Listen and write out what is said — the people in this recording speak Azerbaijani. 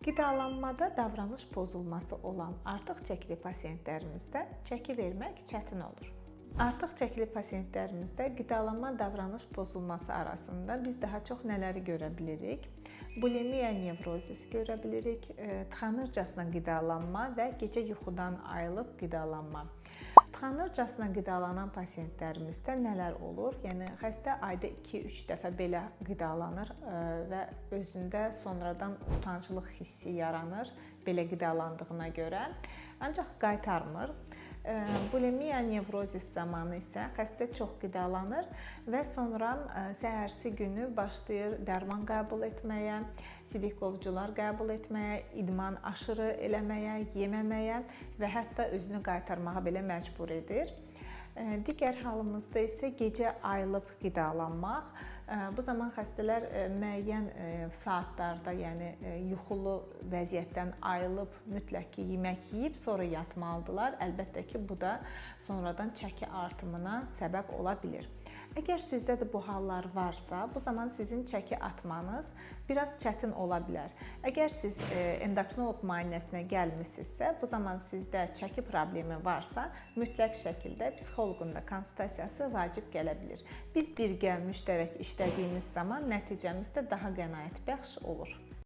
Qidalanmada davranış pozulması olan artıq çəkili pasientlərimizdə çəki vermək çətin olur. Artıq çəkili pasientlərimizdə qidalanma davranış pozulması arasında biz daha çox nələri görə bilirik? Bulimiya nevrozis görə bilirik, tıxanırcasına qidalanma və gecə yuxudan ayılıb qidalanma. Tıxanırcasına qidalanan pasientlərimizdə nələr olur? Yəni xəstə ayda 2-3 dəfə belə qidalanır və özündə sonradan utanclıq hissi yaranır belə qidalandığına görə, ancaq qaytarmır. Bulimiya nevrozis zamanı isə xəstə çox qidalanır və sonra səhərsi günü başlayır dərman qəbul etməyə, sidik qovucular qəbul etməyə, idman aşırı eləməyə, yeməməyə və hətta özünü qaytarmağa belə məcbur edir. Digər halımızda isə gecə ayılıb qidalanmaq. Bu zaman xəstələr müəyyən saatlarda, yəni yuxulu vəziyyətdən ayılıb mütləq ki, yemək yeyib sonra yatmalıdırlar. Əlbəttə ki, bu da sonradan çəki artımına səbəb ola bilir. Əgər sizdə də bu hallar varsa, bu zaman sizin çəki atmanız biraz çətin ola bilər. Əgər siz endokrinoloq müayinəsinə gəlmisinizsə, bu zaman sizdə çəki problemi varsa, mütləq şəkildə psixoloqun da konsultasiyası vacib gələ bilir. Biz birgə müştərək işlədiyimiz zaman nəticəmiz də daha qənaətbəxş olur.